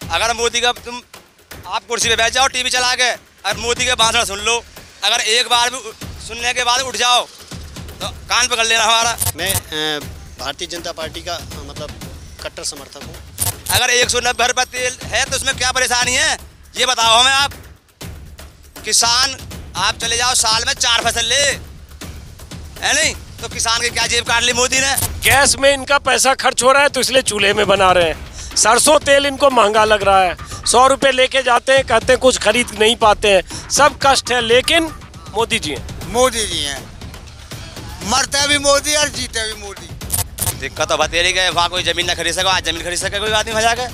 अगर मोदी का आप कुर्सी पे बैठ जाओ टीवी चला के, अगर मोदी के भाषण सुन लो, अगर एक बार भी सुनने के बाद उठ जाओ तो कान पकड़ लेना हमारा। मैं भारतीय जनता पार्टी का मतलब कट्टर समर्थक हूँ। अगर 190 रुपये तेल है तो उसमें क्या परेशानी है ये बताओ हमें आप। किसान आप चले जाओ साल में 4 फसल ले, है नहीं, तो किसान की क्या जेब काट ली मोदी ने। गैस में इनका पैसा खर्च हो रहा है तो इसलिए चूल्हे में बना रहे हैं। सरसों तेल इनको महंगा लग रहा है, 100 रुपये लेके जाते हैं, कहते हैं कुछ खरीद नहीं पाते हैं। सब कष्ट है, लेकिन मोदी जी हैं। मोदी जी हैं, मरते भी मोदी और जीते भी मोदी। दिक्कत तो बतेरी गए, वहाँ कोई जमीन ना खरीद सके, आज जमीन खरीद सके कोई आदमी भजा के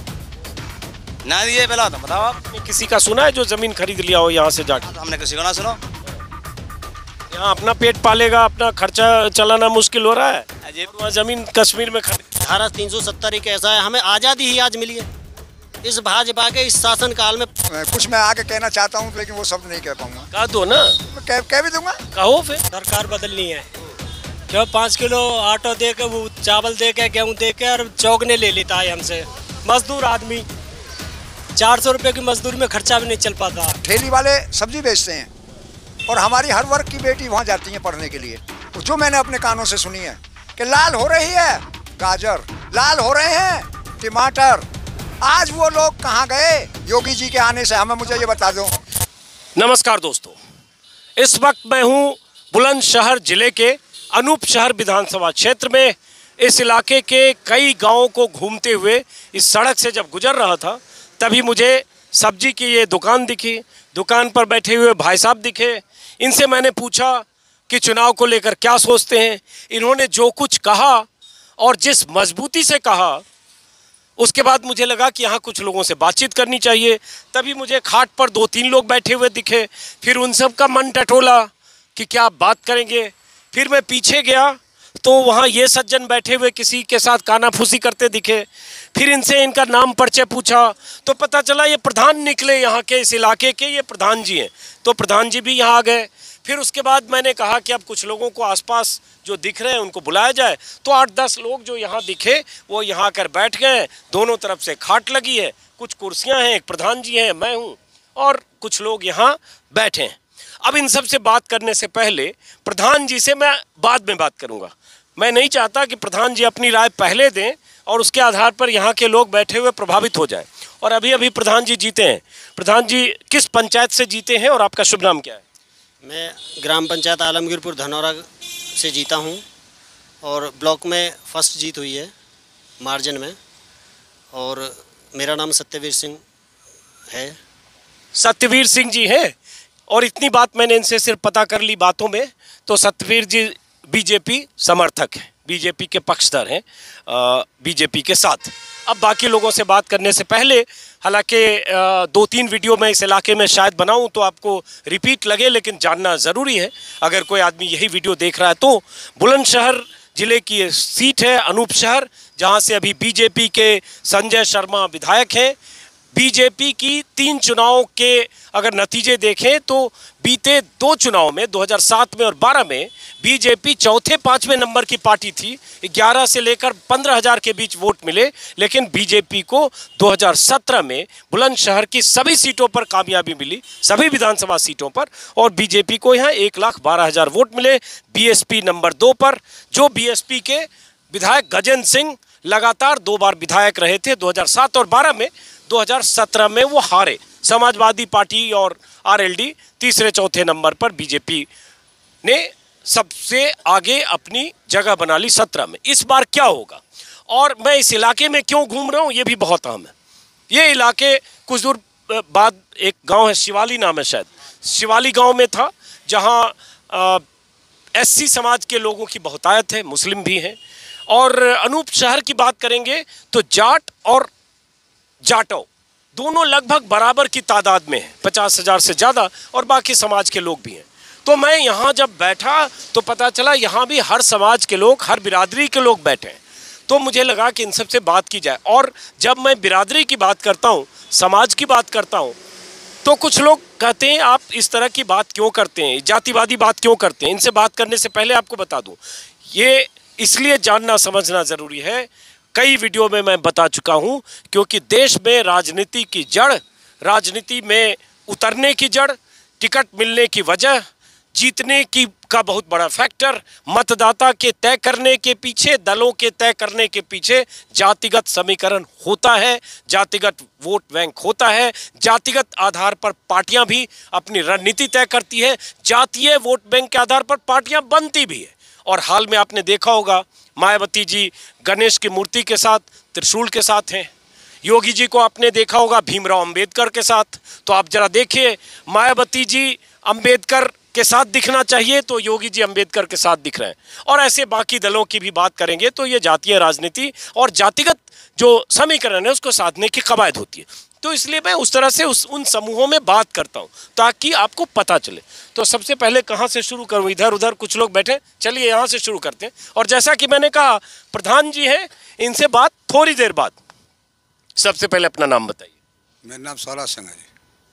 ना दिए। पहला तो बताओ आप किसी का सुना है जो जमीन खरीद लिया हो यहाँ से जाके? तो हमने किसी को ना सुनो। यहाँ अपना पेट पालेगा, अपना खर्चा चलाना मुश्किल हो रहा है, वहाँ जमीन कश्मीर में धारा 370 एक ऐसा है, हमें आज़ादी ही आज मिली है। इस भाजपा के इस शासन काल में कुछ मैं आगे कहना चाहता हूँ लेकिन वो शब्द नहीं कह पाऊंगा। कह दो ना। कह भी दूंगा। कहो फिर। सरकार बदलनी है, क्यों 5 किलो आटा दे के, वो चावल दे के, गेहूँ दे के और चौगने ले लेता है हमसे। मजदूर आदमी 400 रुपये की मजदूरी में खर्चा भी नहीं चल पाता। ठेली वाले सब्जी बेचते हैं और हमारी हर वर्ग की बेटी वहाँ जाती है पढ़ने के लिए। जो मैंने अपने कानों से सुनी है कि लाल हो रही है गाजर, लाल हो रहे हैं टमाटर। आज वो लोग कहाँ गए योगी जी के आने से, हमें मुझे ये बता दो। नमस्कार दोस्तों, इस वक्त मैं हूँ बुलंदशहर जिले के अनूपशहर विधानसभा क्षेत्र में। इस इलाके के कई गांवों को घूमते हुए इस सड़क से जब गुजर रहा था तभी मुझे सब्जी की ये दुकान दिखी। दुकान पर बैठे हुए भाई साहब दिखे। इनसे मैंने पूछा कि चुनाव को लेकर क्या सोचते हैं। इन्होंने जो कुछ कहा और जिस मजबूती से कहा, उसके बाद मुझे लगा कि यहाँ कुछ लोगों से बातचीत करनी चाहिए। तभी मुझे खाट पर 2-3 लोग बैठे हुए दिखे। फिर उन सब का मन टटोला कि क्या बात करेंगे। फिर मैं पीछे गया तो वहाँ ये सज्जन बैठे हुए किसी के साथ कानाफूसी करते दिखे। फिर इनसे इनका नाम परिचय पूछा तो पता चला ये प्रधान निकले, यहाँ के इस इलाके के ये प्रधान जी हैं। तो प्रधान जी भी यहाँ आ गए। फिर उसके बाद मैंने कहा कि अब कुछ लोगों को आसपास जो दिख रहे हैं उनको बुलाया जाए। तो 8-10 लोग जो यहाँ दिखे वो यहाँ आकर बैठ गए। दोनों तरफ से खाट लगी है, कुछ कुर्सियाँ हैं, एक प्रधान जी हैं, मैं हूँ और कुछ लोग यहाँ बैठे हैं। अब इन सब से बात करने से पहले प्रधान जी से मैं बाद में बात करूँगा। मैं नहीं चाहता कि प्रधान जी अपनी राय पहले दें और उसके आधार पर यहाँ के लोग बैठे हुए प्रभावित हो जाएं। और अभी प्रधान जी जीते हैं। प्रधान जी किस पंचायत से जीते हैं और आपका शुभ नाम क्या है? मैं ग्राम पंचायत आलमगीरपुर धनौरा से जीता हूँ और ब्लॉक में फर्स्ट जीत हुई है मार्जिन में। और मेरा नाम सत्यवीर सिंह है। सत्यवीर सिंह जी हैं। और इतनी बात मैंने इनसे सिर्फ पता कर ली बातों में, तो सत्यवीर जी बीजेपी समर्थक हैं, बीजेपी के पक्षधर हैं, बीजेपी के साथ। अब बाकी लोगों से बात करने से पहले, हालांकि 2-3 वीडियो मैं इस इलाके में शायद बनाऊं तो आपको रिपीट लगे, लेकिन जानना ज़रूरी है अगर कोई आदमी यही वीडियो देख रहा है तो बुलंदशहर जिले की सीट है अनूपशहर, जहां से अभी बीजेपी के संजय शर्मा विधायक हैं। बीजेपी की 3 चुनावों के अगर नतीजे देखें तो बीते 2 चुनाव में 2007 में और 12 में बीजेपी 4-5वें नंबर की पार्टी थी। 11 से लेकर 15,000 के बीच वोट मिले, लेकिन बीजेपी को 2017 में बुलंदशहर की सभी सीटों पर कामयाबी मिली, सभी विधानसभा सीटों पर। और बीजेपी को यहाँ 1,12,000 वोट मिले बीएसपी नंबर 2 पर, जो बीएसपी के विधायक गजेंद्र सिंह लगातार 2 बार विधायक रहे थे 2007 और 12 में। 2017 में वो हारे। समाजवादी पार्टी और आरएलडी 3-4 नंबर पर बीजेपी ने सबसे आगे अपनी जगह बना ली 17 में। इस बार क्या होगा और मैं इस इलाके में क्यों घूम रहा हूँ ये भी बहुत अहम है। ये इलाके कुछ दूर बाद एक गांव है, शिवाली नाम है शायद, शिवाली गांव में था, जहां एससी समाज के लोगों की बहुतायत है, मुस्लिम भी हैं। और अनूपशहर की बात करेंगे तो जाट और जाटो दोनों लगभग बराबर की तादाद में हैं, 50,000 से ज़्यादा, और बाकी समाज के लोग भी हैं। तो मैं यहाँ जब बैठा तो पता चला यहाँ भी हर समाज के लोग, हर बिरादरी के लोग बैठे हैं। तो मुझे लगा कि इन सब से बात की जाए। और जब मैं बिरादरी की बात करता हूँ, समाज की बात करता हूँ, तो कुछ लोग कहते हैं आप इस तरह की बात क्यों करते हैं, जातिवादी बात क्यों करते हैं। इनसे बात करने से पहले आपको बता दूँ, ये इसलिए जानना समझना ज़रूरी है। कई वीडियो में मैं बता चुका हूं, क्योंकि देश में राजनीति की जड़, राजनीति में उतरने की जड़, टिकट मिलने की वजह, जीतने की का बहुत बड़ा फैक्टर, मतदाता के तय करने के पीछे, दलों के तय करने के पीछे जातिगत समीकरण होता है, जातिगत वोट बैंक होता है, जातिगत आधार पर पार्टियां भी अपनी रणनीति तय करती है, जातीय वोट बैंक के आधार पर पार्टियां बनती भी है। और हाल में आपने देखा होगा मायावती जी गणेश की मूर्ति के साथ, त्रिशूल के साथ हैं। योगी जी को आपने देखा होगा भीमराव अंबेडकर के साथ। तो आप जरा देखिए, मायावती जी अंबेडकर के साथ दिखना चाहिए तो योगी जी अंबेडकर के साथ दिख रहे हैं। और ऐसे बाकी दलों की भी बात करेंगे तो ये जातीय राजनीति और जातिगत जो समीकरण है उसको साधने की कवायद होती है। तो इसलिए मैं उस तरह से उन समूहों में बात करता हूं ताकि आपको पता चले। तो सबसे पहले कहां से शुरू करूं? इधर उधर कुछ लोग बैठे, चलिए यहां से शुरू करते हैं। और जैसा कि मैंने कहा, प्रधान जी हैं, इनसे बात थोड़ी देर बाद। सबसे पहले अपना नाम बताइए। मेरा नाम स्वराज सिंह है जी।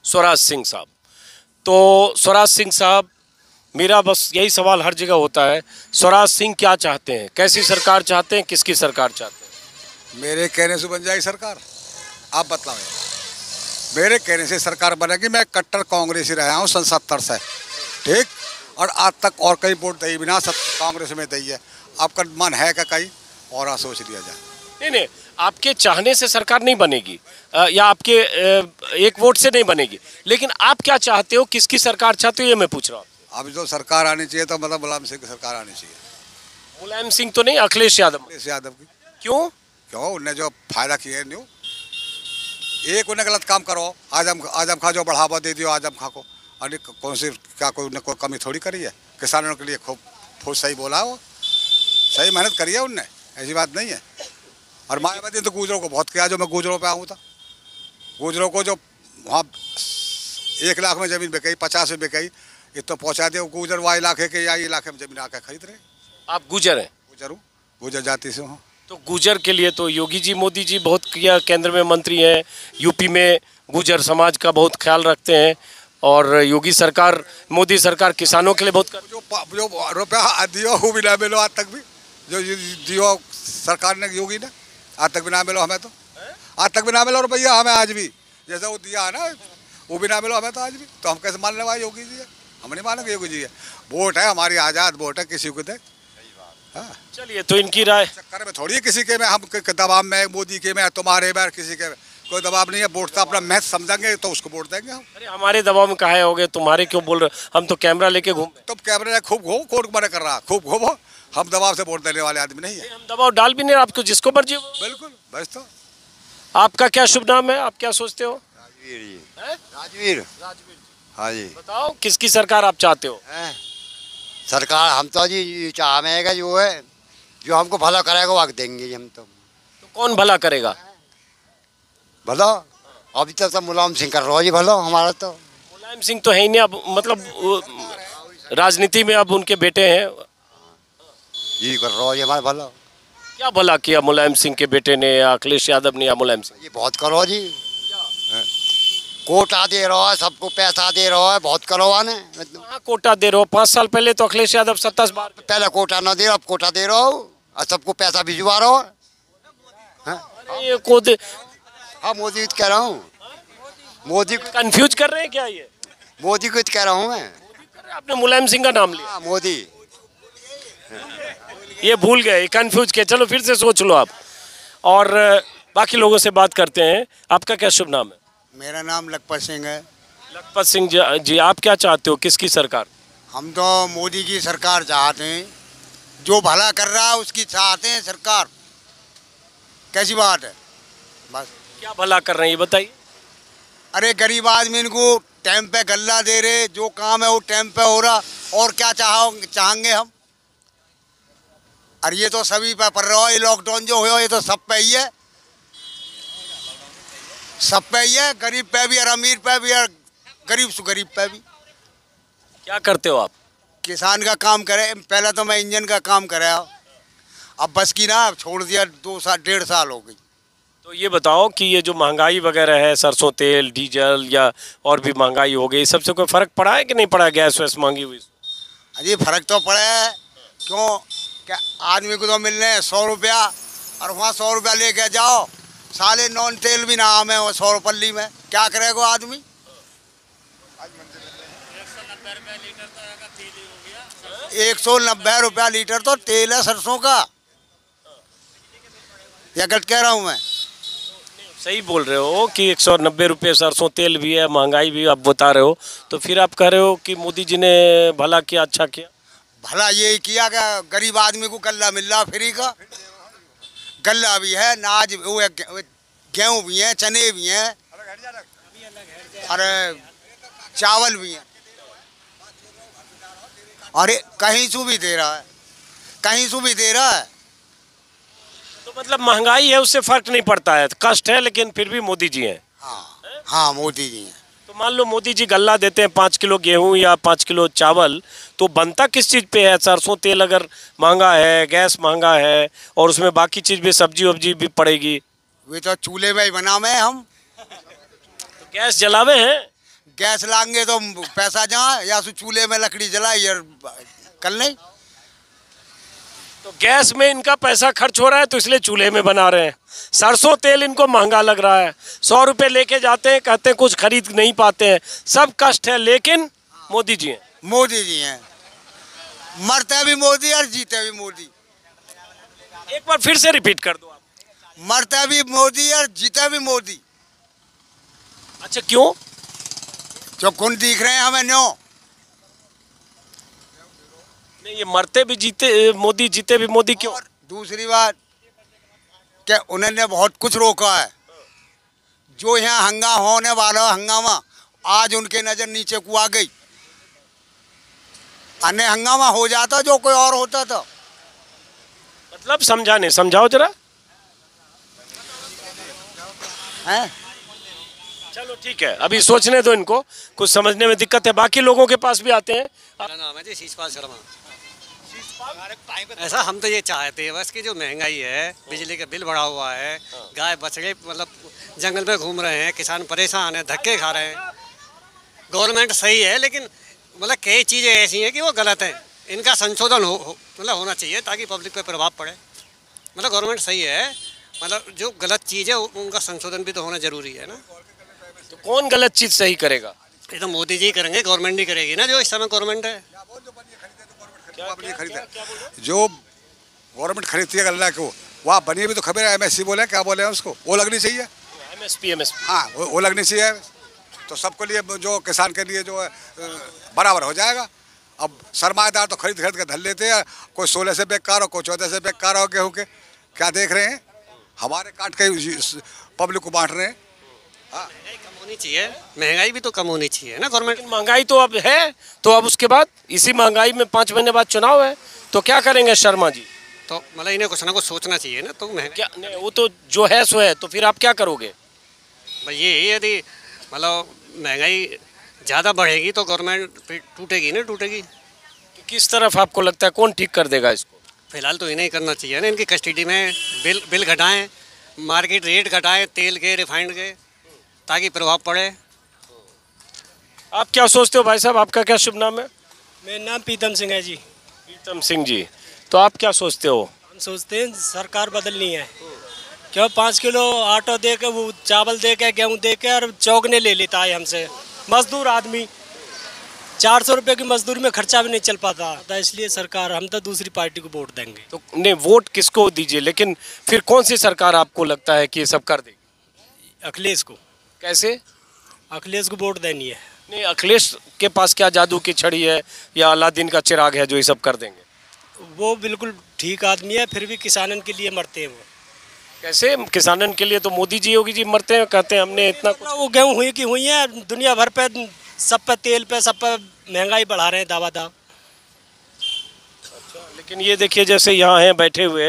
स्वराज सिंह साहब, तो स्वराज सिंह साहब, मेरा बस यही सवाल हर जगह होता है, स्वराज सिंह क्या चाहते हैं? कैसी सरकार चाहते हैं? किसकी सरकार चाहते हैं? मेरे कहने से बन जाएगी सरकार, आप बताओ। मेरे कहने से सरकार बनेगी। मैं कट्टर कांग्रेसी रहा हूँ सन 70 से, ठीक, और आज तक और कहीं वोट दी बिना सब कांग्रेस में दी है। आपका मन है क्या कहीं और सोच लिया जाए? नहीं नहीं, आपके चाहने से सरकार नहीं बनेगी या आपके एक वोट से नहीं बनेगी, लेकिन आप क्या चाहते हो, किसकी सरकार चाहते हो, ये मैं पूछ रहा हूँ। अब जो सरकार आनी चाहिए तो मतलब मुलायम सिंह की सरकार आनी चाहिए। मुलायम सिंह तो नहीं, अखिलेश यादव। अखिलेश यादव की। क्यों? क्यों? उनने जो फायदा किया न्यू, एक उन्हें गलत काम करो, आजम खा जो बढ़ावा दे दियो आजम खा को, अरे कौन सी क्या कोई कोई कमी थोड़ी करी है? किसानों के लिए खूब सही बोला, वो सही मेहनत करी है उनने, ऐसी बात नहीं है। और मायावती ने तो गुजरों को बहुत किया। जो मैं गुजरों पे आऊँ था, गुजरों को जो वहाँ 1 लाख में ज़मीन बिकाई, 50 में बिकाई, ये तो पहुँचा दे। गुजर वहाँ इलाके के या इलाके में ज़मीन आकर खरीद रहे। आप गुजर हैं? गुजर हूँ, गुजर जाति से हूँ। तो गुजर के लिए तो योगी जी, मोदी जी बहुत किया, केंद्र में मंत्री हैं, यूपी में गुजर समाज का बहुत ख्याल रखते हैं। और योगी सरकार, मोदी सरकार किसानों के लिए बहुत जो रुपया दियो वो भी ना मिलो आज तक भी, जो दियो सरकार ने, योगी ने, आज तक भी ना मिलो हमें। तो आज तक भी ना मिलो रुपया हमें, आज भी जैसा वो दिया है ना, वो भी ना मिलो हमें तो आज भी। तो हम कैसे मान लें भाई योगी जी है? हम नहीं मानेंगे योगी जी है। वोट है हमारी, आज़ाद वोट है, किसी को दे। हाँ, चलिए, तो इनकी राय चक्कर में थोड़ी किसी के में, हम दबाव में, मोदी के में, तुम्हारे में, किसी के में कोई दबाव नहीं है। वोट तो अपना महत्व समझेंगे तो उसको वोट देंगे हम। अरे हमारे दबाव में काहे हो गए? तुम्हारे क्यों बोल रहे? हम तो कैमरा लेके घूम। तुम कैमरे खूब घूमो, कोर्ट मना कर रहा, खूब घूमो। हम दबाव से वोट देने वाले आदमी नहीं है। हम दबाव डाल भी नहीं, आपको जिसको मर्जी हो। बिल्कुल, बस। तो आपका क्या शुभ नाम है? आप क्या सोचते हो? राजवीर जी। राजवीर। राजवीर जी, हाँ जी। बताओ किसकी सरकार आप चाहते हो? सरकार हम तो जी चाहेगा जो है, जो हमको भला करेगा वो देंगे हम तो कौन भला करेगा? भला अभी तक तो मुलायम सिंह कर रहा है जी भला हमारा। तो मुलायम सिंह तो है ही नहीं अब, मतलब राजनीति में अब उनके बेटे हैं। ये कर रहा है हमारा भला। क्या भला किया मुलायम सिंह के बेटे ने या अखिलेश यादव ने या मुलायम सिंह? ये बहुत करो जी, कोटा दे रहा है, सबको पैसा दे रहा है, बहुत करवा ने। कहाँ कोटा दे रहे हो? 5 साल पहले तो अखिलेश यादव 27 बार पहले कोटा ना दे, अब कोटा दे रहा हो और सबको पैसा भिजवा रहा हो। ये को हाँ, मोदी को कह रहा हूँ, मोदी को कंफ्यूज कर रहे हैं क्या? ये मोदी को कह रहा हूँ मैं। आपने मुलायम सिंह का नाम लिया। हाँ, मोदी। ये भूल गए, कंफ्यूज किया। चलो फिर से सोच लो आप, और बाकी लोगों से बात करते हैं। आपका क्या शुभ नाम है? मेरा नाम लखपत सिंह है। लखपत सिंह जी, आप क्या चाहते हो, किसकी सरकार? हम तो मोदी की सरकार चाहते हैं, जो भला कर रहा है उसकी चाहते हैं सरकार। कैसी बात है? बस। क्या भला कर रहे हैं ये बताइए। अरे गरीब आदमी इनको टाइम पे गल्ला दे रहे, जो काम है वो टाइम पे हो रहा, और क्या चाहेंगे हम? और ये तो सभी पे पड़ रहा है, ये लॉकडाउन जो हुआ ये तो सब पे ही है, सब पे ही है, गरीब पे भी और अमीर पे भी और गरीब से गरीब पे भी। क्या करते हो आप? किसान का काम करे। पहले तो मैं इंजन का काम कराया, अब बस की ना छोड़ दिया, 2 साल 1.5 साल हो गई। तो ये बताओ कि ये जो महंगाई वगैरह है, सरसों तेल, डीजल या और भी महंगाई हो गई, सबसे कोई फर्क पड़ा है कि नहीं पड़ा? गैस वैस महंगी हुई? अजी फर्क तो पड़ा है। क्यों? क्या आदमी को तो मिल रहे हैं 100 रुपया, और वहाँ 100 रुपया लेके जाओ, साले नॉन तेल भी ना आमे वो 100 पल्ली में, क्या करेगा आदमी? 190 रुपया लीटर तो तेल है सरसों का। या गलत कह रहा हूँ मैं? सही बोल रहे हो कि 190 रुपये सरसों तेल भी है, महंगाई भी आप बता रहे हो, तो फिर आप कह रहे हो कि मोदी जी ने भला किया, अच्छा किया। भला ये किया कि गरीब आदमी को गल्ला मिल रहा फ्री का। गल्ला भी है, नाज वो गेहूँ भी है, चने भी हैं, अरे चावल भी हैं, अरे कहीं से भी दे रहा है, कहीं से भी दे रहा है। तो मतलब महंगाई है उससे फर्क नहीं पड़ता है, कष्ट है, लेकिन फिर भी मोदी जी हैं। हाँ हाँ, मोदी जी हैं। तो मान लो मोदी जी गल्ला देते हैं 5 किलो गेहूं या 5 किलो चावल, तो बनता किस चीज़ पे है? सरसों तेल अगर महंगा है, गैस महंगा है, और उसमें बाकी चीज़ भी, सब्जी वब्जी भी पड़ेगी। वे तो चूल्हे में ही बनावे हैं हम। तो गैस जलावे हैं। गैस लाएंगे तो पैसा जहाँ, या सो चूल्हे में लकड़ी जलाई और कल नहीं। तो गैस में इनका पैसा खर्च हो रहा है तो इसलिए चूल्हे में बना रहे हैं। सरसों तेल इनको महंगा लग रहा है, 100 रुपये लेके जाते हैं, कहते हैं कुछ खरीद नहीं पाते हैं, सब कष्ट है, लेकिन मोदी जी हैं। मोदी जी हैं, मरते भी मोदी और जीते भी मोदी। एक बार फिर से रिपीट कर दो आप। मरते भी मोदी और जीते भी मोदी। अच्छा, क्यों? जो कौन दिख रहे हैं हमें न्यो। नहीं, ये मरते भी जीते मोदी, जीते भी मोदी, क्यों? और दूसरी बात कि उन्होंने बहुत कुछ रोका है। जो यहाँ हंगामा होने वाला हंगामा, आज उनके नज़र नीचे को आ गई। अन्य हंगामा हो जाता जो कोई और होता था। मतलब समझाने, समझाओ जरा। हैं? चलो ठीक है, अभी सोचने दो इनको, कुछ समझने में दिक्कत है, बाकी लोगों के पास भी आते हैं। मेरा नाम है जी शीशपाल शर्मा। ऐसा हम तो ये चाहते हैं बस कि जो महंगाई है, बिजली का बिल बढ़ा हुआ है, गाय बछड़े मतलब जंगल में घूम रहे हैं, किसान परेशान हैं, धक्के खा रहे हैं। गवर्नमेंट सही है, लेकिन मतलब कई चीज़ें ऐसी हैं कि वो गलत हैं। इनका संशोधन मतलब होना चाहिए ताकि पब्लिक पे प्रभाव पड़े। मतलब गवर्नमेंट सही है, मतलब जो गलत चीज़ है उनका संशोधन भी तो होना ज़रूरी है ना। तो कौन गलत चीज़ सही करेगा? ये तो मोदी जी करेंगे, गवर्नमेंट नहीं करेगी ना, जो इस समय गवर्नमेंट है। जो गवर्नमेंट खरीदती है गल्ला को, वहाँ बनी भी तो खबर है, MSP बोले, क्या बोले हैं उसको, वो लगनी चाहिए। MSP हाँ, वो लगनी चाहिए, तो सबके लिए, जो किसान के लिए जो है बराबर हो जाएगा। अब सरमाएदार तो खरीद के धर लेते हैं, कोई 16 से बेकार हो, कोई 14 से बेकार हो गेहूँ के, क्या देख रहे हैं? हमारे काट के पब्लिक को बांट रहे हैं। महंगाई कम होनी चाहिए, महंगाई भी तो कम होनी चाहिए ना गवर्नमेंट। महंगाई तो अब है, तो अब उसके बाद इसी महंगाई में 5 महीने बाद चुनाव है, तो क्या करेंगे शर्मा जी? तो मतलब इन्हें कुछ ना कुछ सोचना चाहिए ना। तो क्या नहीं, वो तो जो है सो है, तो फिर आप क्या करोगे? भाई ये यदि मतलब महंगाई ज़्यादा बढ़ेगी तो गवर्नमेंट फिर टूटेगी ना, टूटेगी। तो किस तरफ आपको लगता है कौन ठीक कर देगा इसको? फिलहाल तो इन्हें ही करना चाहिए ना, इनकी कस्टडी में बिल घटाएं, मार्केट रेट घटाएं तेल के, रिफाइंड के, ताकि प्रभाव पड़े। आप क्या सोचते हो भाई साहब, आपका क्या शुभ नाम है? मेरा नाम प्रीतम सिंह है जी। प्रीतम सिंह जी, तो आप क्या सोचते हो? हम सोचते हैं सरकार बदलनी है। क्यों 5 किलो आटो दे के, वो चावल दे के, गेहूँ दे के, और चौगने ले लेता है हमसे। मजदूर आदमी 400 रुपये की मजदूरी में खर्चा भी नहीं चल पाता, इसलिए सरकार, हम तो दूसरी पार्टी को वोट देंगे। तो नहीं, वोट किसको दीजिए, लेकिन फिर कौन सी सरकार आपको लगता है कि ये सब कर देगी? अखिलेश को। कैसे? अखिलेश को वोट देनी है। नहीं, अखिलेश के पास क्या जादू की छड़ी है या अलादीन का चिराग है जो ये सब कर देंगे? वो बिल्कुल ठीक आदमी है, फिर भी किसानन के लिए मरते हैं वो। कैसे किसानन के लिए? तो मोदी जी, योगी जी मरते हैं, कहते हैं हमने इतना कुछ। वो गेहूँ हुई की हुई है, दुनिया भर पे सब पे तेल पे सब पे महंगाई बढ़ा रहे हैं दावा दाव। अच्छा, लेकिन ये देखिए जैसे यहाँ हैं बैठे हुए,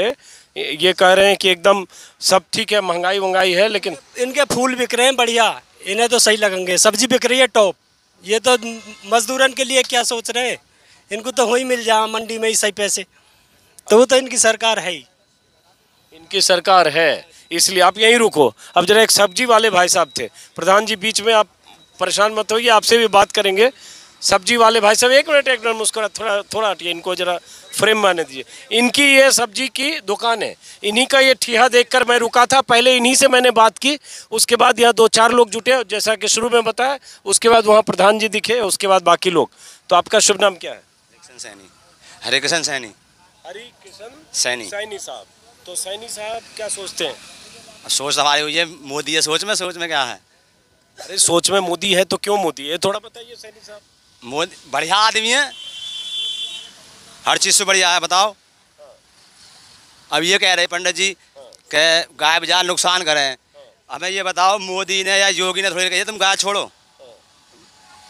ये कह रहे हैं कि एकदम सब ठीक है, महंगाई वंगाई है, लेकिन इनके फूल बिक रहे हैं बढ़िया, इन्हें तो सही लगेंगे। सब्जी बिक रही है टॉप, ये तो मजदूरन के लिए क्या सोच रहे हैं? इनको तो वही मिल जाए मंडी में ही सही पैसे, तो वो तो इनकी सरकार है ही। इनकी सरकार है, इसलिए आप यहीं रुको। अब जरा एक सब्जी वाले भाई साहब थे, प्रधान जी बीच में आप परेशान मत होइए, आपसे भी बात करेंगे। सब्जी वाले भाई साहब, एक मिनट मुस्कुरा, थोड़ा हटिए, इनको जरा फ्रेम में दीजिए। इनकी ये सब्जी की दुकान है, इन्हीं का ये ठिया देखकर मैं रुका था, पहले इन्हीं से मैंने बात की, उसके बाद यहाँ 2-4 लोग जुटे, जैसा कि शुरू में बताया, उसके बाद वहाँ प्रधान जी दिखे, उसके बाद बाकी लोग। तो आपका शुभ नाम क्या है? हरे किशन सैनी। हरी किशन सैनी। सैनी साहब। तो सैनी साहब क्या सोचते हैं? सोच हमारी हुई है मोदी है, सोच में क्या है? अरे सोच में मोदी है तो क्यों मोदी है, थोड़ा बताइए सैनी साहब। मोदी बढ़िया आदमी है, हर चीज़ से बढ़िया है। बताओ, अब ये कह रहे पंडित जी कि गाय बाजार नुकसान करें, हमें ये बताओ मोदी ने या योगी ने थोड़ी कही तुम गाय छोड़ो,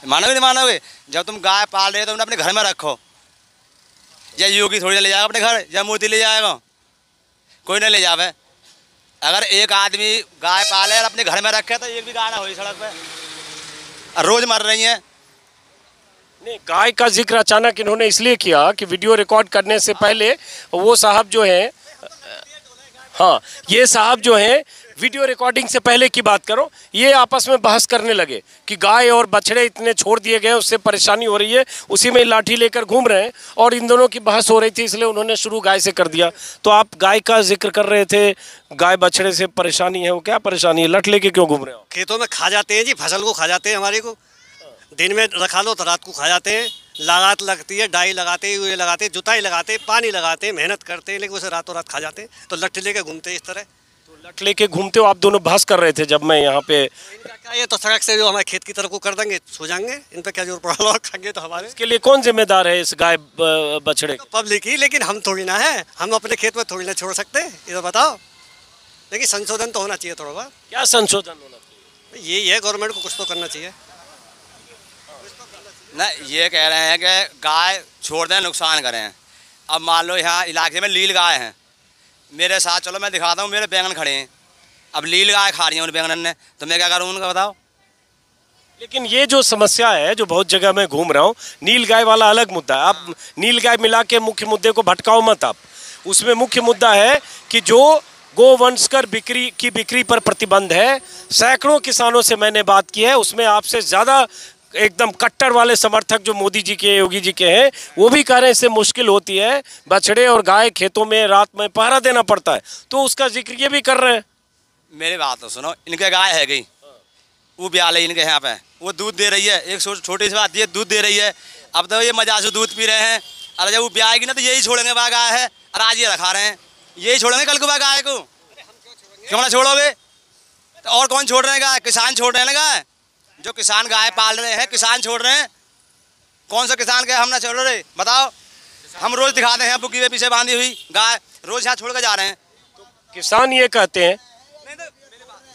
मानोगे नहीं मानोगे? जब तुम गाय पाल रहे हो तो तुमने अपने घर में रखो, या योगी थोड़ी ना ले जाएगा अपने घर, या मोदी ले जाएगा, कोई ना ले जावे। अगर एक आदमी गाय पाले और अपने घर में रखे तो एक भी गाय ना हो सड़क पे, रोज मर रही हैं। नहीं, गाय का जिक्र अचानक इन्होंने इसलिए किया कि वीडियो रिकॉर्ड करने से पहले वो साहब जो हैं, हाँ ये साहब जो हैं वीडियो रिकॉर्डिंग से पहले की बात करो, ये आपस में बहस करने लगे कि गाय और बछड़े इतने छोड़ दिए गए, उससे परेशानी हो रही है, उसी में लाठी लेकर घूम रहे हैं, और इन दोनों की बहस हो रही थी, इसलिए उन्होंने शुरू गाय से कर दिया। तो आप गाय का जिक्र कर रहे थे, गाय बछड़े से परेशानी है, वो क्या परेशानी है? लठ लेके क्यों घूम रहे हो? खेतों में खा जाते हैं जी, फसल को खा जाते हैं, हमारे को दिन में रखा लो तो रात को खा जाते हैं, लागत लगती है, डाई लगाते हैं, यूरिया लगाते हैं, जुताई लगाते हैं, पानी लगाते हैं, मेहनत करते हैं, लेकिन उसे रातों रात खा जाते हैं। तो लठ लेके घूमते हैं इस तरह। तो लठ लेके घूमते हो आप दोनों, बहस कर रहे थे जब मैं यहाँ पे। क्या ये तो सड़क से जो हमारे खेत की तरफ को कर देंगे, सो जाएंगे, इन पर क्या जोर पड़ा लो, खाएंगे तो हमारे। इसके लिए कौन जिम्मेदार है इस गाय बछड़े? तो पब्लिक ही, लेकिन हम थोड़ी ना है, हम अपने खेत में थोड़ी ना छोड़ सकते, ये तो बताओ। लेकिन संशोधन तो होना चाहिए थोड़ा बहुत। क्या संशोधन होना चाहिए? यही है, गवर्नमेंट को कुछ तो करना चाहिए ना। ये कह रहे हैं कि गाय छोड़ दें, नुकसान करें। अब मान लो यहाँ इलाके में लील गाय हैं, मेरे साथ चलो मैं दिखाता हूँ, मेरे बैंगन खड़े हैं, अब लील गाय खा रही हैं उन बैंगन ने, तो मैं क्या करूँ उनका बताओ? लेकिन ये जो समस्या है, जो बहुत जगह मैं घूम रहा हूँ, नील गाय वाला अलग मुद्दा है। आप नील गाय मिला के मुख्य मुद्दे को भटकाओ मत आप। उसमें मुख्य मुद्दा है कि जो गोवंश कर बिक्री पर प्रतिबंध है। सैकड़ों किसानों से मैंने बात की है, उसमें आपसे ज़्यादा एकदम कट्टर वाले समर्थक जो मोदी जी के, योगी जी के हैं, वो भी कह रहे हैं इससे मुश्किल होती है, बछड़े और गाय खेतों में रात में पहरा देना पड़ता है, तो उसका जिक्र ये भी कर रहे हैं। मेरी बात तो सुनो, इनके गाय है गई, वो ब्याल है इनके यहाँ पे, वो दूध दे रही है, एक छोटी सी बात, ये दूध दे रही है। अब तो ये मजा से दूध पी रहे हैं, अरे जब वो ब्याएगी ना तो यही छोड़ेंगे, वह गाय है, और आज ये रखा रहे हैं, यही छोड़ेंगे कल को वह गाय को, क्यों ना छोड़ोगे? तो और कौन छोड़ रहे हैं गाय? किसान छोड़ रहे हैं ना गाय, जो किसान गाय पाल रहे हैं, किसान छोड़ रहे हैं। कौन सा किसान के हम ना छोड़ रहे बताओ? हम रोज दिखाते हैं बुकी के पीछे बांधी हुई गाय, रोज यहाँ छोड़ कर जा रहे हैं। किसान ये कहते हैं,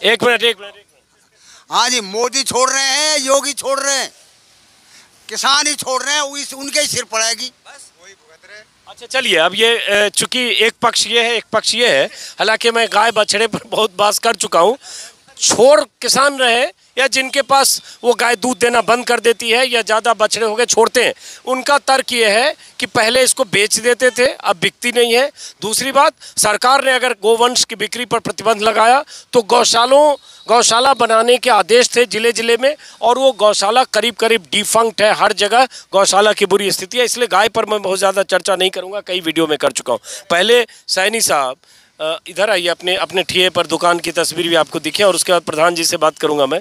एक मिनट, हाँ जी, मोदी छोड़ रहे हैं, योगी छोड़ रहे हैं, किसान ही छोड़ रहे हैं, उनके ही सिर पड़ेगी। अच्छा चलिए, अब ये चूंकि एक पक्ष ये है, एक पक्ष ये है, हालांकि मैं गाय बछड़े पर बहुत बात कर चुका हूँ। छोड़ किसान रहे या जिनके पास वो गाय दूध देना बंद कर देती है या ज़्यादा बछड़े हो गए छोड़ते हैं, उनका तर्क ये है कि पहले इसको बेच देते थे, अब बिकती नहीं है। दूसरी बात, सरकार ने अगर गोवंश की बिक्री पर प्रतिबंध लगाया तो गौशाला बनाने के आदेश थे जिले जिले में, और वो गौशाला करीब करीब डिफंक्ट है, हर जगह गौशाला की बुरी स्थिति है। इसलिए गाय पर मैं बहुत ज़्यादा चर्चा नहीं करूँगा, कई वीडियो में कर चुका हूँ। पहले सैनी साहब इधर आइए, अपने ठिए पर दुकान की तस्वीर भी आपको दिखे, और उसके बाद प्रधान जी से बात करूंगा मैं।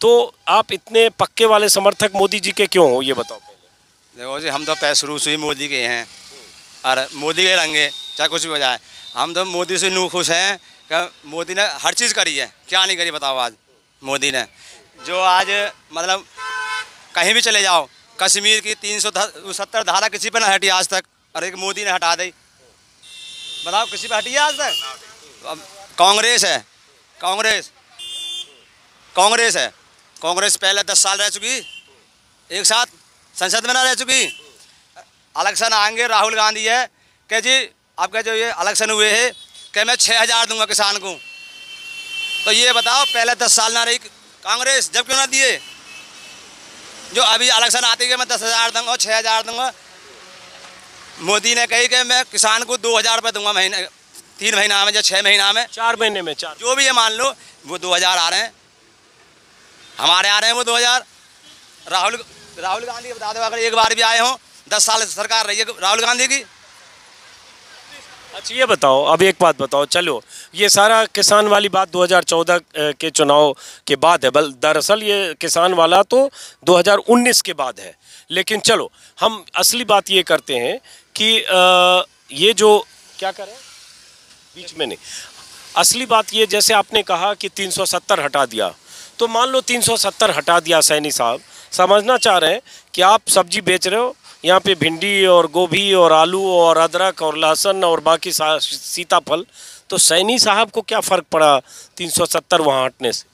तो आप इतने पक्के वाले समर्थक मोदी जी के क्यों हो, ये बताओ पहले। देखो जी, हम तो शुरू से ही मोदी के हैं, और मोदी के रंगे चाहे कुछ भी हो जाए, हम तो मोदी से नू खुश हैं कि मोदी ने हर चीज़ करी है। क्या नहीं करी बताओ? आज मोदी ने जो आज मतलब कहीं भी चले जाओ, कश्मीर की 370 धारा किसी पर ना हटी आज तक, और एक मोदी ने हटा दी। बताओ किसी पे हटी है आज तक? अब कांग्रेस है, कांग्रेस है, कांग्रेस पहले 10 साल रह चुकी, एक साथ संसद में ना रह चुकी। इलेक्शन आएंगे, राहुल गांधी है कि जी आपके जो ये इलेक्शन हुए हैं कि मैं 6000 दूंगा किसान को, तो ये बताओ पहले 10 साल ना रही कांग्रेस, जब क्यों ना दिए? जो अभी इलेक्शन आते कि मैं 10,000 दूंगा और 6,000 दूंगा। मोदी ने कही कि मैं किसान को 2,000 रुपये दूंगा महीने, 3 महीना में या 6 महीना में, 4 महीने में, 4 जो भी है मान लो, वो 2,000 आ रहे हैं, हमारे आ रहे हैं वो 2,000। राहुल गांधी बता दो, अगर एक बार भी आए हों, 10 साल सरकार रही है राहुल गांधी की। अच्छा ये बताओ, अब एक बात बताओ, चलो ये सारा किसान वाली बात 2014 के चुनाव के बाद है, दरअसल ये किसान वाला तो 2019 के बाद है, लेकिन चलो हम असली बात ये करते हैं कि ये जो क्या करें बीच में नहीं, असली बात ये जैसे आपने कहा कि 370 हटा दिया, तो मान लो 370 हटा दिया, सैनी साहब समझना चाह रहे हैं कि आप सब्जी बेच रहे हो यहाँ पे, भिंडी और गोभी और आलू और अदरक और लहसुन और बाकी सीताफल, तो सैनी साहब को क्या फ़र्क पड़ा 370 वहाँ हटने से?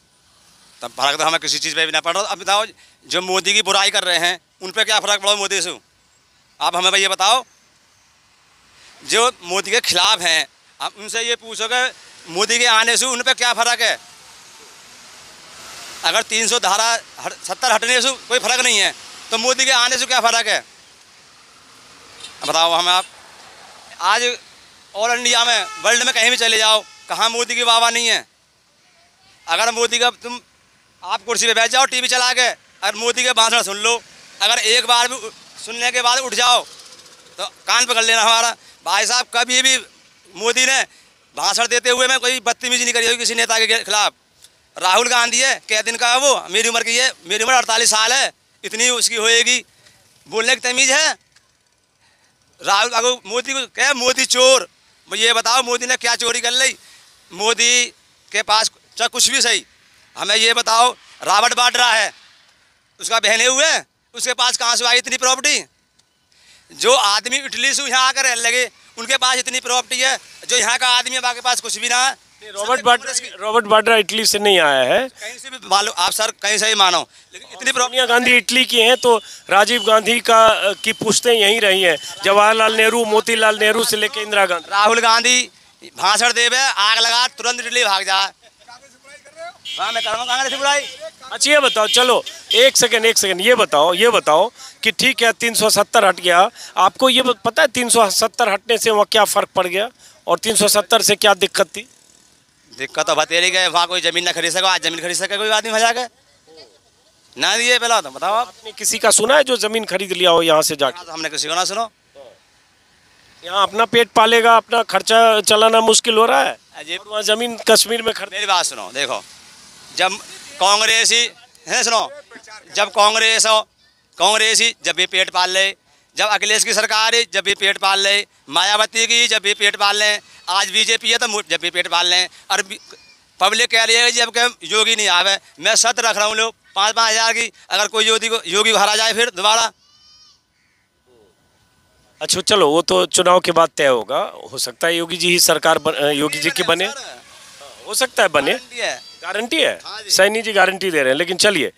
तब फर्क तो हमें किसी चीज़ पे भी ना पड़ रहा। अब बताओ, जो मोदी की बुराई कर रहे हैं उन पे क्या फ़र्क पड़ा मोदी से? आप हमें भाई ये बताओ, जो मोदी के खिलाफ हैं, आप उनसे ये पूछोगे मोदी के आने से उन पे क्या फ़र्क है? अगर 370 हटने से कोई फ़र्क नहीं है, तो मोदी के आने से क्या फ़र्क है? बताओ हमें आप। आज ऑल इंडिया में, वर्ल्ड में कहीं भी चले जाओ, कहाँ मोदी की वाह नहीं है? अगर मोदी का आप कुर्सी पे बैठ जाओ टीवी चला के, अगर मोदी के भाषण सुन लो, अगर एक बार भी सुनने के बाद उठ जाओ तो कान पकड़ लेना हमारा। भाई साहब, कभी भी मोदी ने भाषण देते हुए में कोई बदतमीजी नहीं करी होगी किसी नेता के खिलाफ। राहुल गांधी है, कै दिन का है वो, मेरी उम्र की है, मेरी उम्र 48 साल है, इतनी उसकी होएगी, बोलने की तमीज़ है? राहुल अगर मोदी को क्या, मोदी चोर, ये बताओ मोदी ने क्या चोरी कर ली? मोदी के पास चाहे कुछ भी सही, हमें ये बताओ, रॉबर्ट वाड्रा है, उसका बहने हुए, उसके पास कहाँ से आई इतनी प्रॉपर्टी? जो आदमी इटली से यहाँ आकर रहने लगे, उनके पास इतनी प्रॉपर्टी है, जो यहाँ का आदमी है बाकी पास कुछ भी ना है। रॉबर्ट वाड्रा इटली से नहीं आया है, कहीं से भी मानो आप सर, कहीं से ही मानो, लेकिन इतनी सोनिया गांधी इटली की हैं, तो राजीव गांधी की पुश्तें यहीं रही हैं, जवाहरलाल नेहरू, मोतीलाल नेहरू से लेकर इंदिरा गांधी। राहुल गांधी भाषण देवे, आग लगा, तुरंत इटली भाग जाए। हाँ, मैं करूँगा कांग्रेस की बुराई। अच्छा ये बताओ, चलो एक सेकंड ये बताओ कि ठीक है 370 हट गया, आपको ये पता है 370 हटने से वहाँ क्या फ़र्क पड़ गया और 370 से क्या दिक्कत थी? दिक्कत तो बतेरी गए, वहाँ कोई ज़मीन ना खरीद सके, आज ज़मीन खरीद सके कोई आदमी भजा के ना दिए? पहला तो बताओ, आपने किसी का सुना है जो ज़मीन खरीद लिया हो यहाँ से जाकर? हमने किसी को ना सुनो। यहाँ अपना पेट पालेगा, अपना खर्चा चलाना मुश्किल हो रहा है, वहाँ ज़मीन कश्मीर में खरीद। मेरी बात सुनो, देखो, जब कांग्रेसी है, सुनो, जब कांग्रेसी जब भी पेट पाल ले, जब अखिलेश की सरकार है जब भी पेट पाल ले, मायावती की जब भी पेट पाल लें, आज बीजेपी है तो जब भी पेट पाल लें, और पब्लिक कह रही है जब के योगी नहीं आवे। मैं सत रख रहा हूँ लोग 5-5 हज़ार की, अगर कोई योगी को हरा जाए फिर दोबारा। अच्छा चलो, वो तो चुनाव के बाद तय होगा, हो सकता है योगी जी ही सरकार योगी जी की बने, हो सकता है बने, गारंटी है, सैनी जी गारंटी दे रहे हैं, लेकिन चलिए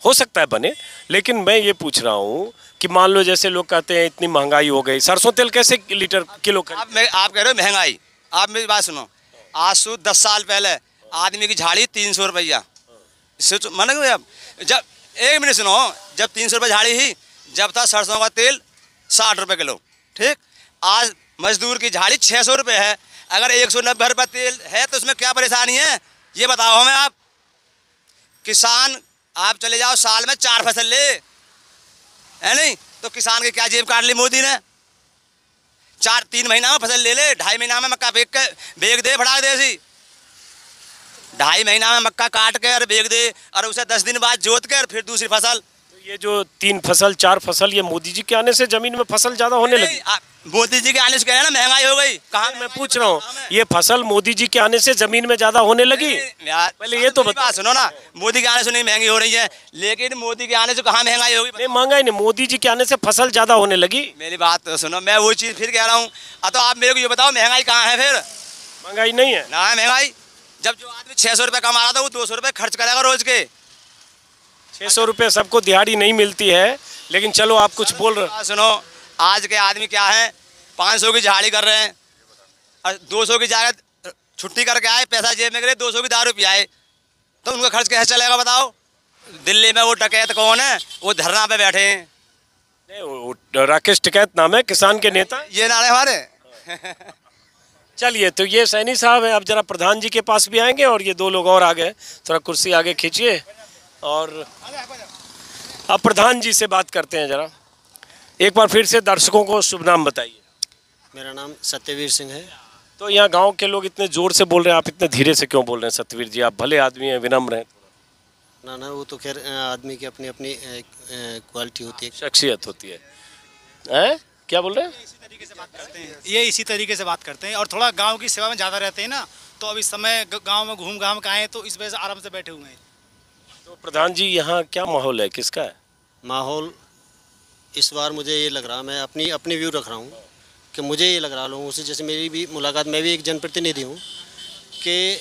हो सकता है बने। लेकिन मैं ये पूछ रहा हूँ कि मान लो जैसे लोग कहते हैं इतनी महंगाई हो गई, सरसों तेल कैसे लीटर किलो? आप कह रहे हो महंगाई, आप मेरी बात सुनो, आज से 10 साल पहले आदमी की झाड़ी 300 रुपया, इससे मन जब एक मिनट सुनो, जब 300 रुपये झाड़ी ही, जब था सरसों का तेल 60 रुपये किलो, ठीक? आज मजदूर की झाड़ी 600 रुपये है। अगर 190 रुपये तेल है तो उसमें क्या परेशानी है ये बताओ हमें आप। किसान, आप चले जाओ साल में 4 फसल ले, है नहीं? तो किसान की क्या जेब काट ली मोदी ने? 3 महीना में फसल ले ले, 2.5 महीना में मक्का बेच दे, फड़ा दे सी, 2.5 महीना में मक्का काट के और बेच दे, और उसे 10 दिन बाद जोत के और फिर दूसरी फसल। ये जो 3 फसल 4 फसल, ये मोदी जी के आने से जमीन में फसल ज्यादा होने लगी? मोदी जी के आने से कह रहे हैं ना महंगाई हो गई। कहाँ? मैं पूछ रहा हूँ, ये फसल मोदी जी के आने से जमीन में ज्यादा होने लगी? पहले ये तो बात सुनो ना, मोदी के आने से नहीं महंगी हो रही है, लेकिन मोदी के आने से कहाँ महंगाई होगी? नहीं महंगाई नहीं, मोदी जी के आने से फसल ज्यादा होने लगी। मेरी बात तो सुनो, मैं वो चीज़ फिर कह रहा हूँ। तो आप मेरे को ये बताओ महंगाई कहाँ है? फिर महंगाई नहीं है ना, है महंगाई। जब जो आदमी 600 रुपये कमा रहा था वो 200 रुपये खर्च करेगा रोज के। 600 रुपये सबको दिहाड़ी नहीं मिलती है, लेकिन चलो आप कुछ बोल रहे हो। सुनो, आज के आदमी क्या है, 500 की झाड़ी कर रहे हैं और 200 की जगह छुट्टी करके आए, पैसा जेब में गिरे, 200 की दारू पियाए, तो उनका खर्च कैसे चलेगा बताओ? दिल्ली में वो डकैत कौन है, वो धरना पे बैठे हैं, राकेश टिकैत नाम है किसान के नेता, ये नाम है हमारे। चलिए, तो ये सैनी साहब है। अब जरा प्रधान जी के पास भी आएंगे और ये 2 लोग और आ गए, थोड़ा कुर्सी आगे खींचिए। और अब प्रधान जी से बात करते हैं जरा। एक बार फिर से दर्शकों को शुभ नाम बताइए। मेरा नाम सत्यवीर सिंह है। तो यहाँ गांव के लोग इतने जोर से बोल रहे हैं, आप इतने धीरे से क्यों बोल रहे हैं सत्यवीर जी? आप भले आदमी हैं, विनम्र हैं। ना वो तो खैर आदमी की अपनी अपनी क्वालिटी होती है, शख्सियत होती है। हैं? क्या बोल रहे हैं? ये इसी तरीके से बात करते हैं और थोड़ा गांव की सेवा में ज़्यादा रहते हैं ना, तो अब इस समय गांव में घूम घाम के आए हैं तो इस वजह से आराम से बैठे हुए हैं। तो प्रधान जी यहाँ क्या माहौल है, किसका है माहौल? इस बार मुझे ये लग रहा, मैं अपनी व्यू रख रहा हूँ कि मुझे ये लग रहा लोगों से, जैसे मेरी भी मुलाकात, मैं भी एक जनप्रतिनिधि हूँ, कि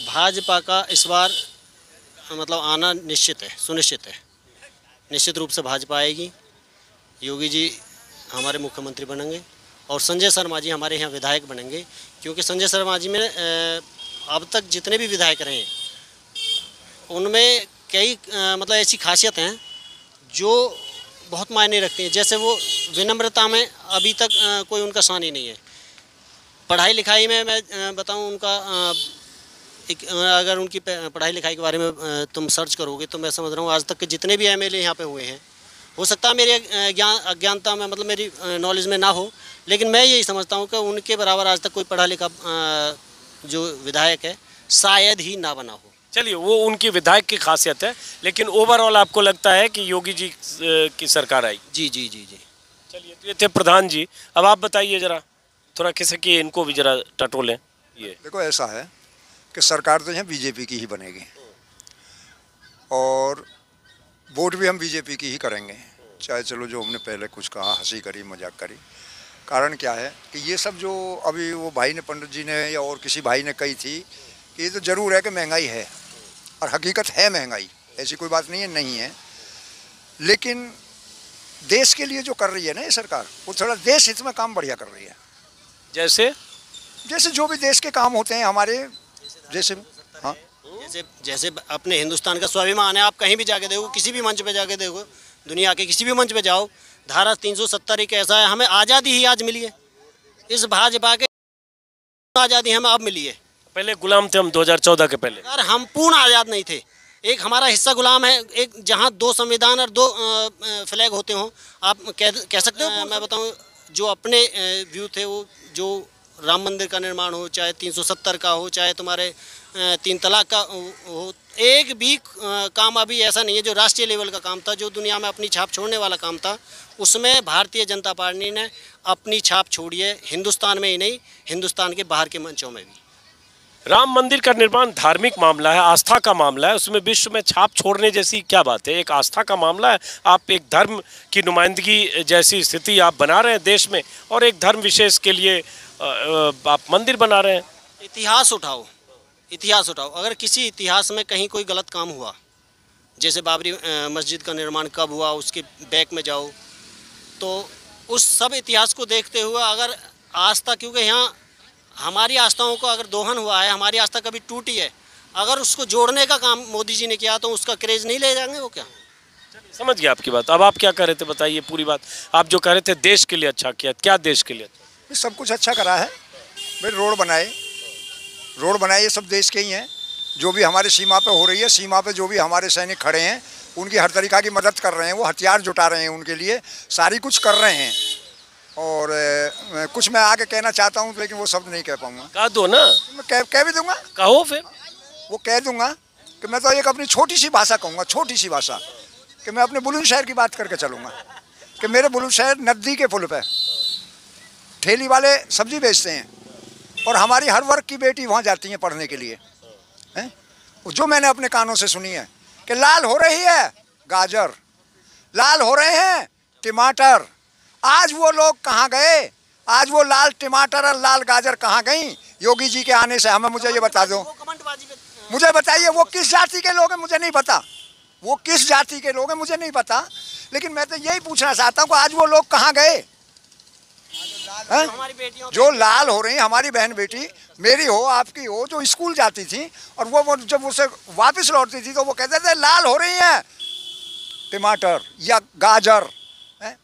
भाजपा का इस बार मतलब आना निश्चित है, सुनिश्चित है। निश्चित रूप से भाजपा आएगी। योगी जी हमारे मुख्यमंत्री बनेंगे और संजय शर्मा जी हमारे यहाँ विधायक बनेंगे, क्योंकि संजय शर्मा जी में अब तक जितने भी विधायक रहे हैं उनमें कई मतलब ऐसी खासियत हैं जो बहुत मायने रखती हैं। जैसे वो विनम्रता में अभी तक कोई उनका शान ही नहीं है। पढ़ाई लिखाई में मैं बताऊं, उनका अगर उनकी पढ़ाई लिखाई के बारे में तुम सर्च करोगे तो मैं समझ रहा हूँ आज तक के जितने भी एमएलए यहाँ पे हुए हैं, हो सकता है मेरी अज्ञानता में, मतलब मेरी नॉलेज में ना हो, लेकिन मैं यही समझता हूँ कि उनके बराबर आज तक कोई पढ़ा लिखा जो विधायक है शायद ही ना बना हो। चलिए, वो उनकी विधायक की खासियत है, लेकिन ओवरऑल आपको लगता है कि योगी जी की सरकार आएगी? जी जी जी जी। चलिए, तो ये थे प्रधान जी। अब आप बताइए जरा, थोड़ा खिसकिए, इनको भी जरा टटोलें। ये देखो, ऐसा है कि सरकार तो यहाँ बीजेपी की ही बनेगी और वोट भी हम बीजेपी की ही करेंगे, चाहे चलो जो हमने पहले कुछ कहा, हंसी करी, मजाक करी। कारण क्या है कि ये सब जो अभी वो भाई ने, पंडित जी ने या और किसी भाई ने कही थी कि ये तो ज़रूर है कि महंगाई है, और हकीकत है महंगाई, ऐसी कोई बात नहीं है, लेकिन देश के लिए जो कर रही है ना ये सरकार, वो थोड़ा देश हित में काम बढ़िया कर रही है। जैसे जो भी देश के काम होते हैं हमारे, जैसे हाँ, जैसे अपने हिंदुस्तान का स्वाभिमान है। आप कहीं भी जाके देखो, किसी भी मंच पे जाके देखो, दुनिया के किसी भी मंच पे जाओ, धारा 370 एक ऐसा है, हमें आज़ादी ही आज मिली है। इस भाजपा के आज़ादी हमें अब मिली है। पहले गुलाम थे हम 2014 के पहले। यार, हम पूर्ण आज़ाद नहीं थे। एक हमारा हिस्सा गुलाम है, एक जहाँ 2 संविधान और 2 फ्लैग होते हों, आप कह सकते हो। मैं बताऊँ, जो अपने व्यू थे, वो जो राम मंदिर का निर्माण हो, चाहे 370 का हो, चाहे तुम्हारे 3 तलाक का हो, एक भी काम अभी ऐसा नहीं है जो राष्ट्रीय लेवल का काम था, जो दुनिया में अपनी छाप छोड़ने वाला काम था, उसमें भारतीय जनता पार्टी ने अपनी छाप छोड़ी है। हिंदुस्तान में ही नहीं, हिंदुस्तान के बाहर के मंचों में भी। राम मंदिर का निर्माण धार्मिक मामला है, आस्था का मामला है, उसमें विश्व में छाप छोड़ने जैसी क्या बात है? एक आस्था का मामला है। आप एक धर्म की नुमाइंदगी जैसी स्थिति आप बना रहे हैं देश में, और एक धर्म विशेष के लिए आप मंदिर बना रहे हैं। इतिहास उठाओ, इतिहास उठाओ। अगर किसी इतिहास में कहीं कोई गलत काम हुआ, जैसे बाबरी मस्जिद का निर्माण कब हुआ, उसके बैक में जाओ, तो उस सब इतिहास को देखते हुए अगर आस्था, क्योंकि यहाँ हमारी आस्थाओं को अगर दोहन हुआ है, हमारी आस्था कभी टूटी है, अगर उसको जोड़ने का काम मोदी जी ने किया तो उसका क्रेज नहीं ले जाएंगे वो क्या? समझ गया आपकी बात। अब आप क्या कह रहे थे, बताइए पूरी बात। आप जो कह रहे थे देश के लिए अच्छा किया, क्या देश के लिए? सब कुछ अच्छा करा है भाई। रोड बनाए, ये सब देश के ही हैं। जो भी हमारे सीमा पे हो रही है, सीमा पे जो भी हमारे सैनिक खड़े हैं, उनकी हर तरीक़ा की मदद कर रहे हैं, वो हथियार जुटा रहे हैं उनके लिए, सारी कुछ कर रहे हैं। और कुछ मैं आगे कहना चाहता हूँ, लेकिन वो शब्द नहीं कह पाऊँगा। कह दो ना। मैं कह भी दूँगा। कहो फिर। वो कह दूँगा कि मैं तो एक अपनी छोटी सी भाषा कहूँगा, छोटी सी भाषा, कि मैं अपने बुलंदशहर की बात करके चलूँगा कि मेरे बुलंदशहर नदी के पुल पे ठेली वाले सब्जी बेचते हैं, और हमारी हर वर्ग की बेटी वहाँ जाती हैं पढ़ने के लिए हैं। जो मैंने अपने कानों से सुनी है कि लाल हो रही है गाजर, लाल हो रहे हैं टमाटर। आज वो लोग कहाँ गए? आज वो लाल टमाटर और लाल गाजर कहाँ गई योगी जी के आने से? मुझे ये बता दो, मुझे बताइए वो किस जाति के लोग हैं? मुझे नहीं पता वो किस जाति के लोग हैं, मुझे नहीं पता, लेकिन मैं तो यही पूछना चाहता हूँ कि आज वो लोग कहाँ गए? जो लाल हो रही है हमारी बहन बेटी, मेरी हो आपकी हो, जो स्कूल जाती थी और वो जब उसे वापस लौटती थी तो वो कहते थे लाल हो रही है टमाटर या गाजर,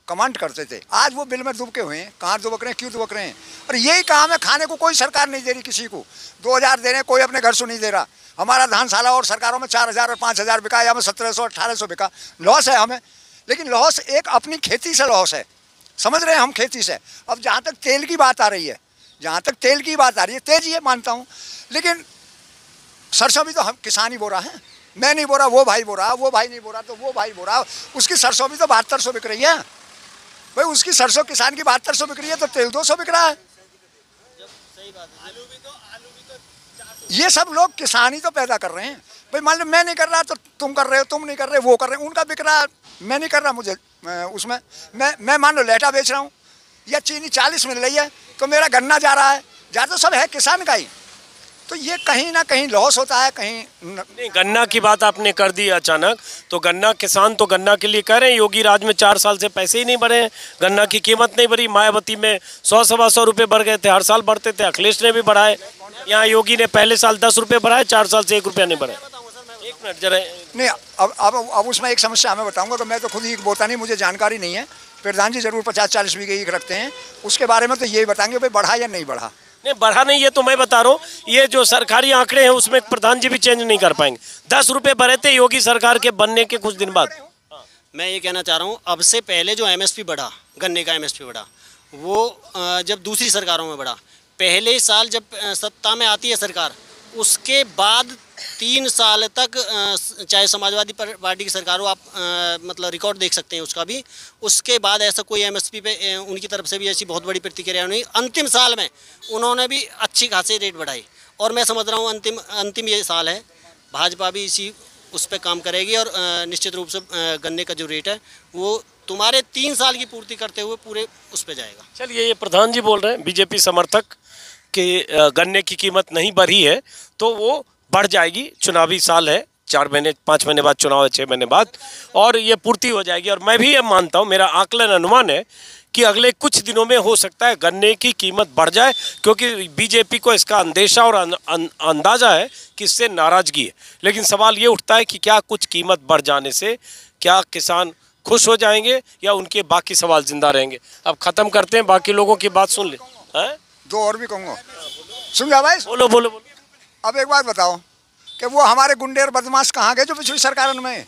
कमांड करते थे। आज वो बिल में दुबके हुए हैं। कहाँ दुबक रहे हैं, क्यों दुबक रहे हैं? और यही काम है, खाने को कोई सरकार नहीं दे रही किसी को। 2000 दे रहे हैं, कोई अपने घर से नहीं दे रहा। हमारा धानशाला और सरकारों में 4000 और 5000 बिका, या हमें 1700 1800 बिका, लॉस है हमें। लेकिन लॉस एक अपनी खेती से लॉस है, समझ रहे हैं हम, खेती से। अब जहाँ तक तेल की बात आ रही है, जहाँ तक तेल की बात आ रही है, तेजी है मानता हूँ, लेकिन सरसों भी तो हम किसान ही बो रहा है। मैं नहीं बो रहा, वो भाई बो रहा, वो भाई नहीं बो रहा तो वो भाई बो रहा। उसकी सरसों भी तो 7200 बिक रही है भाई, उसकी सरसों किसान की 7200 बिक रही है, तो तेल 200 बिक रहा है। ये सब लोग किसान ही तो पैदा कर रहे हैं भाई। मान लो मैं नहीं कर रहा तो तुम कर रहे हो, तुम नहीं कर रहे वो कर रहे हैं, उनका बिक रहा, मैं नहीं कर रहा, मुझे उसमें मैं मान लो लेटा बेच रहा हूँ या चीनी 40 मिल रही है, तो मेरा गन्ना जा रहा है, जा तो सब है किसान का ही। तो ये कहीं ना कहीं लॉस होता है, कहीं नहीं। गन्ना की बात आपने कर दी अचानक, तो गन्ना किसान तो गन्ना के लिए कह रहे हैं, योगी राज में 4 साल से पैसे ही नहीं बढ़े हैं, गन्ना की कीमत नहीं बढ़ी। मायावती में 100-125 रुपये बढ़ गए थे, हर साल बढ़ते थे, अखिलेश ने भी बढ़ाए। यहाँ योगी ने पहले साल 10 रुपये बढ़ाए, 4 साल से 1 रुपया नहीं बढ़ाए। 1 मिनट जरा। नहीं, अब उसमें एक समस्या मैं बताऊंगा, तो मैं तो खुद ही बोता नहीं, मुझे जानकारी नहीं है। प्रधान जी जरूर 50-40 बीघे ईख रखते हैं, उसके बारे में तो यही बताएंगे भाई बढ़ा या नहीं बढ़ा। नहीं बढ़ा नहीं, ये तो मैं बता रहा हूँ, ये जो सरकारी आंकड़े हैं उसमें प्रधान जी भी चेंज नहीं कर पाएंगे। 10 रुपये बढ़े थे योगी सरकार के बनने के कुछ दिन बाद। मैं ये कहना चाह रहा हूँ, अब से पहले जो एमएसपी बढ़ा, गन्ने का एमएसपी बढ़ा, वो जब दूसरी सरकारों में बढ़ा, पहले साल जब सत्ता में आती है सरकार, उसके बाद 3 साल तक चाहे समाजवादी पार्टी की सरकार हो, आप मतलब रिकॉर्ड देख सकते हैं उसका भी, उसके बाद ऐसा कोई एमएसपी पे उनकी तरफ से भी ऐसी बहुत बड़ी प्रतिक्रिया नहीं। अंतिम साल में उन्होंने भी अच्छी खासी रेट बढ़ाई, और मैं समझ रहा हूँ अंतिम ये साल है, भाजपा भी इसी उस पर काम करेगी, और निश्चित रूप से गन्ने का जो रेट है वो तुम्हारे 3 साल की पूर्ति करते हुए पूरे उस पर जाएगा। चलिए, ये प्रधान जी बोल रहे हैं, बीजेपी समर्थक कि गन्ने की कीमत नहीं बढ़ी है तो वो बढ़ जाएगी, चुनावी साल है, 4 महीने 5 महीने बाद चुनाव है, 6 महीने बाद, और ये पूर्ति हो जाएगी। और मैं भी ये मानता हूँ, मेरा आकलन अनुमान है कि अगले कुछ दिनों में हो सकता है गन्ने की कीमत बढ़ जाए, क्योंकि बीजेपी को इसका अंदेशा और अंदाज़ा है कि इससे नाराज़गी है। लेकिन सवाल ये उठता है कि क्या कुछ कीमत बढ़ जाने से क्या किसान खुश हो जाएंगे या उनके बाकी सवाल जिंदा रहेंगे। अब ख़त्म करते हैं, बाकी लोगों की बात सुन ले। 2 और भी कहूँगा, सुन जा भाई, बोलो बोलो बोलो। अब एक बात बताओ कि वो हमारे गुंडे और बदमाश कहाँ गए जो पिछली सरकार में,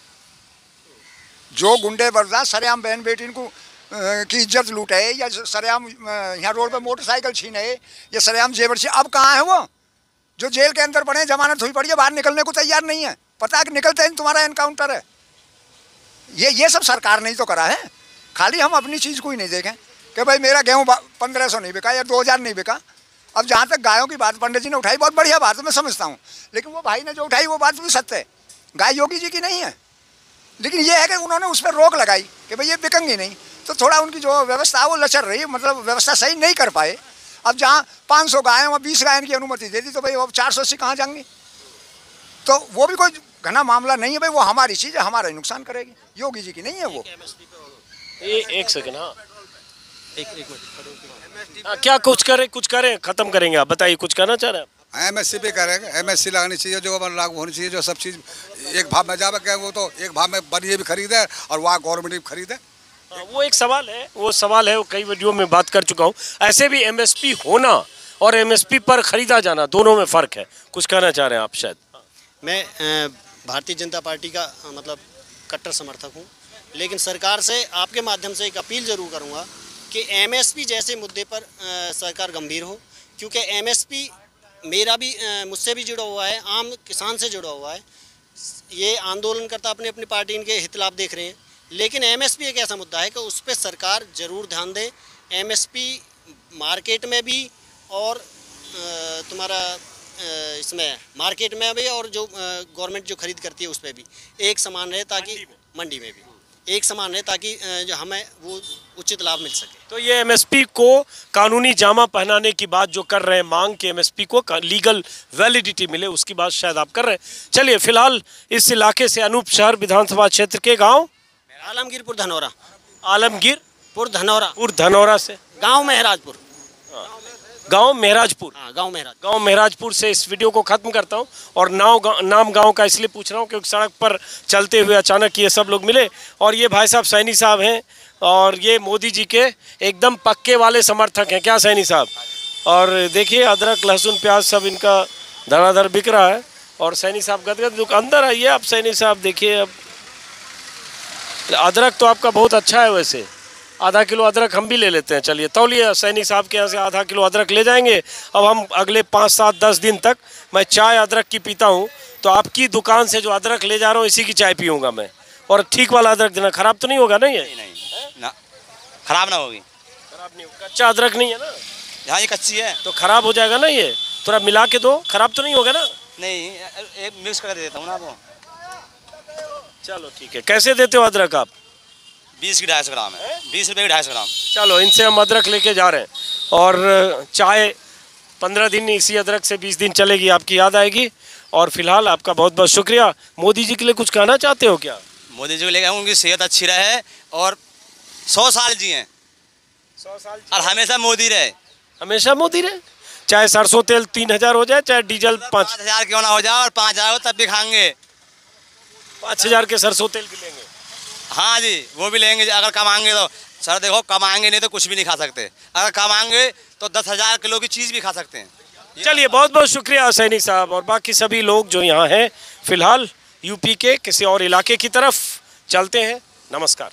जो गुंडे बदमाश सरेआम बहन बेटी को की इज्जत लूटे, या सरेआम यहाँ रोड पे मोटरसाइकिल छीने, या सरेआम जेवर छीने, अब कहाँ है वो? जो जेल के अंदर पड़े, जमानत हुई पड़ी है, बाहर निकलने को तैयार नहीं है, पता है कि निकलते ही तुम्हारा एनकाउंटर है। ये सब सरकार ने ही तो करा है। खाली हम अपनी चीज़ को ही नहीं देखें कि भाई मेरा गेहूँ 1500 नहीं बिका या 2000 नहीं बिका। अब जहाँ तक गायों की बात पंडित जी ने उठाई, बहुत बढ़िया बात है, मैं समझता हूँ, लेकिन वो भाई ने जो उठाई वो बात भी सत्य है, गाय योगी जी की नहीं है। लेकिन ये है कि उन्होंने उस पर रोक लगाई कि भाई ये बिकेंगी नहीं, तो थोड़ा उनकी जो व्यवस्था वो लचर रही, मतलब व्यवस्था सही नहीं कर पाए। अब जहाँ 500 गायें और 20 गायों की अनुमति दे दी, तो भाई अब 480 कहाँ जाएंगी? तो वो भी कोई घना मामला नहीं है भाई, वो हमारी चीज़ है, हमारा ही नुकसान करेगी, योगी जी की नहीं है वो। एक सेकंड, हाँ क्या कुछ करें खत्म करेंगे, आप बताइए, कुछ कहना चाह रहे हैं? एमएससी भी करेंगे, एमएससी लगानी चाहिए, जो लागू होनी चाहिए, जो सब चीज़ एक भाव में जावे क्या, वो तो एक भाव में बनिए भी खरीदे और वहाँ गवर्नमेंट भी खरीदे। वो एक सवाल है, वो कई वीडियो में बात कर चुका हूँ। ऐसे भी एमएसपी होना और एमएसपी पर खरीदा जाना, दोनों में फ़र्क है। कुछ कहना चाह रहे हैं आप? शायद मैं भारतीय जनता पार्टी का मतलब कट्टर समर्थक हूँ, लेकिन सरकार से आपके माध्यम से एक अपील ज़रूर करूँगा कि एमएसपी जैसे मुद्दे पर सरकार गंभीर हो, क्योंकि एमएसपी मेरा भी मुझसे भी जुड़ा हुआ है, आम किसान से जुड़ा हुआ है। ये आंदोलनकर्ता अपनी अपनी पार्टी इनके हित लाभ देख रहे हैं, लेकिन एमएसपी एक ऐसा मुद्दा है कि उस पर सरकार ज़रूर ध्यान दे। एमएसपी मार्केट में भी और तुम्हारा इसमें मार्केट में भी, और जो गवर्नमेंट जो खरीद करती है उस पर भी एक समान रहे, ताकि मंडी में भी एक समान रहे, ताकि जो हमें वो उचित लाभ मिल सके। तो ये एमएसपी को कानूनी जामा पहनाने की बात जो कर रहे हैं, मांग के एमएसपी को लीगल वैलिडिटी मिले, उसकी बात शायद आप कर रहे हैं। चलिए, फिलहाल इस इलाके से अनूप शहर विधानसभा क्षेत्र के गांव आलमगीरपुर धनौरा, आलमगीरपुर धनौरा, धनौरा से गाँव महराजपुर, गांव महराजपुर, गाँव महराजपुर से इस वीडियो को ख़त्म करता हूं। और नाम गांव का इसलिए पूछ रहा हूं क्योंकि सड़क पर चलते हुए अचानक ये सब लोग मिले, और ये भाई साहब सैनी साहब हैं, और ये मोदी जी के एकदम पक्के वाले समर्थक हैं। क्या सैनी साहब? और देखिए, अदरक लहसुन प्याज सब इनका धड़ाधड़ बिक रहा है। और सैनी साहब गदगद दुकान अंदर आइए आप। सैनी साहब देखिए, अब अदरक तो आपका बहुत अच्छा है वैसे। आधा किलो अदरक हम भी ले लेते हैं। चलिए तौलिए, सैनी साहब के यहाँ से आधा किलो अदरक ले जाएंगे। अब हम अगले 5, 7, 10 दिन तक मैं चाय अदरक की पीता हूँ, तो आपकी दुकान से जो अदरक ले जा रहा हूँ इसी की चाय पीऊँगा मैं। और ठीक वाला अदरक देना, खराब तो नहीं होगा ना ये? नहीं ना, खराब ना होगी। खराब नहीं होगा, कच्चा अदरक नहीं है ना? हाँ ये कच्ची है। तो खराब हो जाएगा ना ये? थोड़ा मिला के दो, खराब तो नहीं होगा ना? नहीं, एक मिक्स करके दे देता हूँ ना आपको। चलो ठीक है। कैसे देते हो अदरक आप? 20 की 250 ग्राम है। 20 रुपये की 250 ग्राम। चलो इनसे हम अदरक लेके जा रहे हैं। और चाय 15 दिन इसी अदरक से 20 दिन चलेगी, आपकी याद आएगी। और फिलहाल आपका बहुत बहुत शुक्रिया। मोदी जी के लिए कुछ कहना चाहते हो क्या? मोदी जी को लेकर उनकी सेहत अच्छी रहे और 100 साल जिए। 100 साल और हमेशा मोदी रहे। हमेशा मोदी रहे। चाहे सरसों तेल 3000 हो जाए, चाहे डीजल 5000 क्यों ना हो जाए, और 5000 हो तब भी खाएंगे। 5000 के सरसों तेल भी लेंगे। हाँ जी, वो भी लेंगे अगर कमाएंगे तो। सर देखो, कमाएंगे नहीं तो कुछ भी नहीं खा सकते। अगर कमाएंगे तो 10,000 किलो की चीज़ भी खा सकते हैं। चलिए बहुत बहुत शुक्रिया सैनी साहब और बाकी सभी लोग जो यहाँ हैं। फिलहाल यूपी के किसी और इलाके की तरफ चलते हैं। नमस्कार।